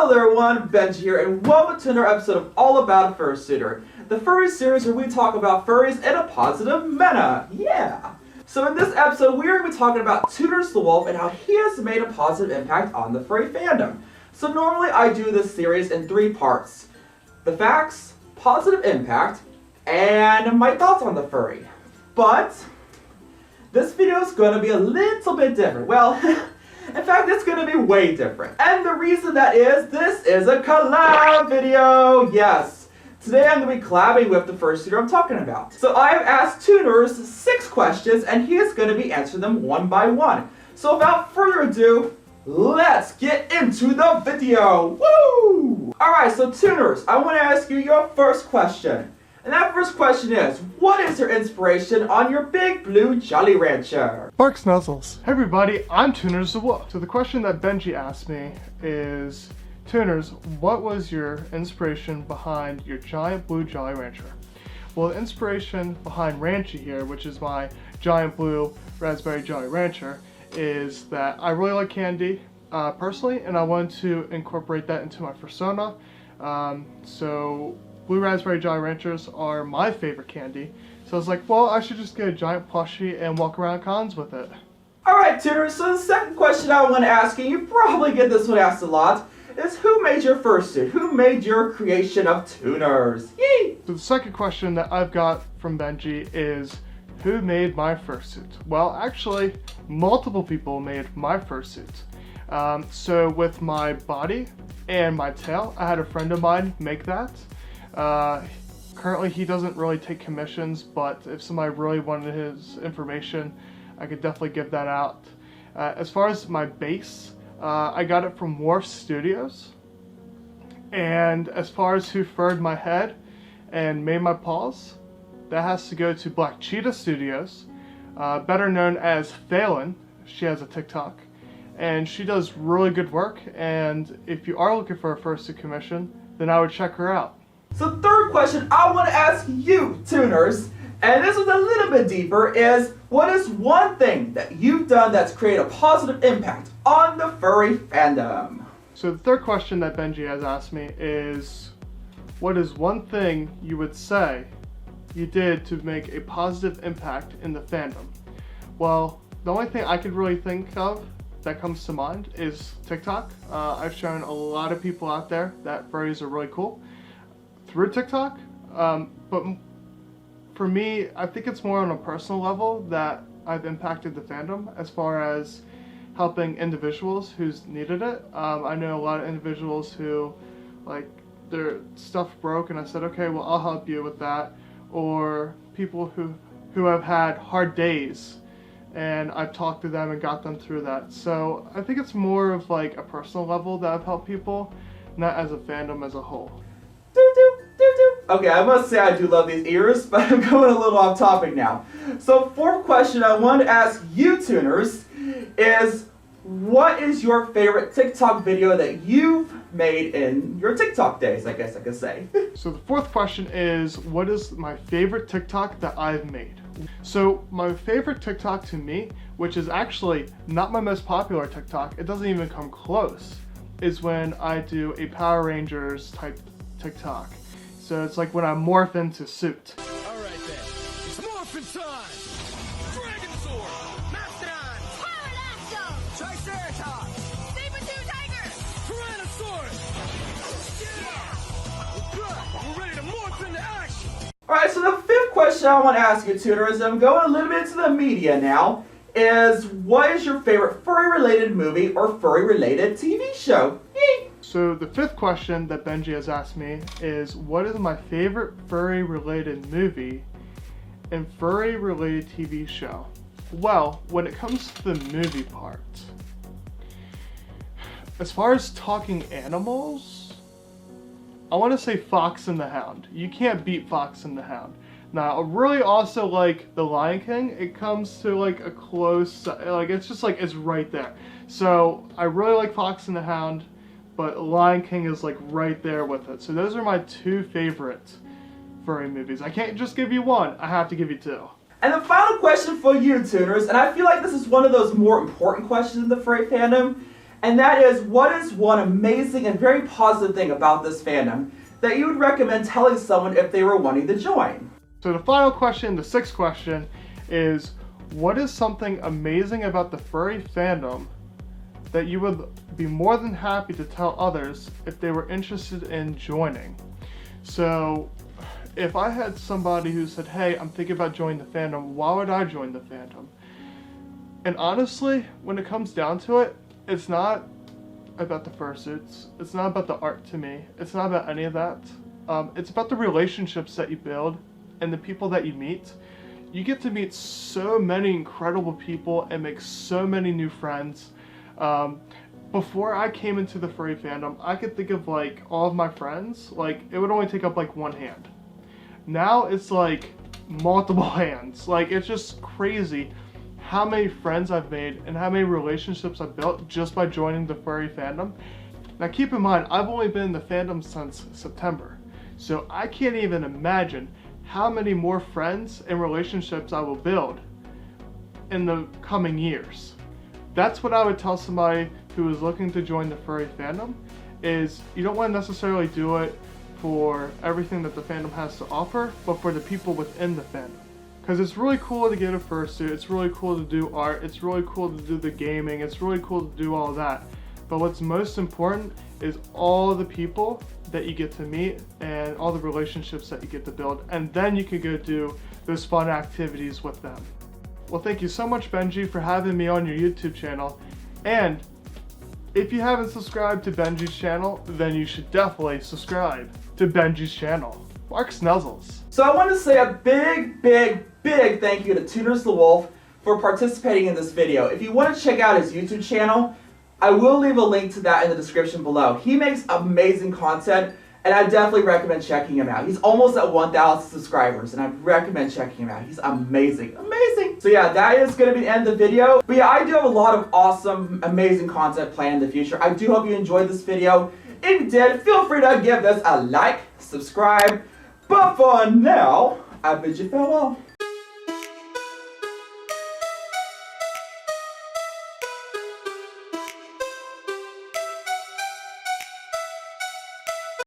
Hello everyone, Benji here, and welcome to another episode of All About a Fursuiter, the furry series where we talk about furries in a positive manner. Yeah! So in this episode, we are going to be talking about Tuners the Wolf and how he has made a positive impact on the furry fandom. So normally I do this series in 3 parts. The facts, positive impact, and my thoughts on the furry. But this video is going to be a little bit different. Well, in fact, it's going to be way different. And the reason that is, this is a collab video. Yes. Today I'm going to be collabing with the fursuiter I'm talking about. So I've asked Tuners 6 questions and he is going to be answering them one by one. So without further ado, let's get into the video. Woo! Alright, so Tuners, I want to ask you your first question. And that first question is, what is your inspiration on your big blue Jolly Rancher? Bark Snuzzles. Hey everybody, I'm Tuners the Wolf. So the question that Benji asked me is, Tuners, what was your inspiration behind your giant blue Jolly Rancher? Well, the inspiration behind Ranchy here, which is my giant blue raspberry Jolly Rancher, is that I really like candy personally, and I wanted to incorporate that into my persona. So blue raspberry Jolly Ranchers are my favorite candy. So I was like, well, I should just get a giant plushie and walk around cons with it. Alright, Tuners, so the second question I want to ask you, you probably get this one asked a lot, is who made your fursuit? Who made your creation of Tuners? Yee! So the second question that I've got from Benji is, who made my fursuit? Well, actually, multiple people made my fursuit. So with my body and my tail, I had a friend of mine make that. Currently he doesn't really take commissions, but if somebody really wanted his information, I could definitely give that out. As far as my base, I got it from Morph Studios. And as far as who furred my head and made my paws, that has to go to Black Cheetah Studios, better known as Phelan. She has a TikTok, and she does really good work, and if you are looking for a fursuit commission, then I would check her out. So third question I want to ask you, Tuners, and this is a little bit deeper, is what is one thing that you've done that's created a positive impact on the furry fandom? So the third question that Benji has asked me is, what is one thing you would say you did to make a positive impact in the fandom? Well, the only thing I could really think of that comes to mind is TikTok. I've shown a lot of people out there that furries are really cool through TikTok, but for me, I think it's more on a personal level that I've impacted the fandom as far as helping individuals who's needed it. I know a lot of individuals who, like, their stuff broke and I said, okay, well, I'll help you with that. Or people who have had hard days and I've talked to them and got them through that. So I think it's more of like a personal level that I've helped people, not as a fandom as a whole. Okay, I must say I do love these ears, but I'm going a little off topic now. So fourth question I want to ask you, Tuners, is what is your favorite TikTok video that you've made in your TikTok days, I guess I could say. So the fourth question is, what is my favorite TikTok that I've made? So my favorite TikTok to me, which is actually not my most popular TikTok, it doesn't even come close, is when I do a Power Rangers type TikTok. So it's like when I morph into suit. Alright then, it's morphin' time! Dragon Sword! Mastodon! Pterodactyl! Triceratops! Saber-tooth tiger! Tyrannosaurus! Yeah! We're ready to morph into action! Alright, so the fifth question I want to ask you, Tuners, I'm going a little bit into the media now, is what is your favorite furry-related movie or furry-related TV show? Yee! So the fifth question that Benji has asked me is, what is my favorite furry-related movie and furry-related TV show? Well, when it comes to the movie part, as far as talking animals, I want to say Fox and the Hound. You can't beat Fox and the Hound. Now, I really also like The Lion King. It comes to like a close, like it's just like it's right there. So I really like Fox and the Hound, but Lion King is like right there with it. So those are my 2 favorite furry movies. I can't just give you one, I have to give you 2. And the final question for you, Tuners, and I feel like this is one of those more important questions in the furry fandom, And that is, what is one amazing and very positive thing about this fandom that you would recommend telling someone if they were wanting to join? So the final question, the sixth question, is what is something amazing about the furry fandom that you would be more than happy to tell others if they were interested in joining? So if I had somebody who said, hey, I'm thinking about joining the fandom, why would I join the fandom? And honestly, when it comes down to it, it's not about the fursuits. It's not about the art to me. It's not about any of that. It's about the relationships that you build and the people that you meet. You get to meet so many incredible people and make so many new friends. Before I came into the furry fandom, I could think of like all of my friends, like it would only take up like one hand. Now it's like multiple hands. Like it's just crazy how many friends I've made and how many relationships I've built just by joining the furry fandom. Now keep in mind, I've only been in the fandom since September, so I can't even imagine how many more friends and relationships I will build in the coming years. That's what I would tell somebody who is looking to join the furry fandom, is you don't want to necessarily do it for everything that the fandom has to offer, but for the people within the fandom. Because it's really cool to get a fursuit, it's really cool to do art, it's really cool to do the gaming, it's really cool to do all that. But what's most important is all the people that you get to meet and all the relationships that you get to build, and then you can go do those fun activities with them. Well, thank you so much, Benji, for having me on your YouTube channel. And if you haven't subscribed to Benji's channel, then you should definitely subscribe to Benji's channel. Mark Snuzzles. So I want to say a big thank you to Tuners the Wolf for participating in this video. If you want to check out his YouTube channel, I will leave a link to that in the description below. He makes amazing content, and I definitely recommend checking him out. He's almost at 1,000 subscribers, and I recommend checking him out. He's amazing. So yeah, that is going to be the end of the video. But yeah, I do have a lot of awesome, amazing content planned in the future. I do hope you enjoyed this video. If you did, feel free to give this a like, subscribe. But for now, I bid you farewell.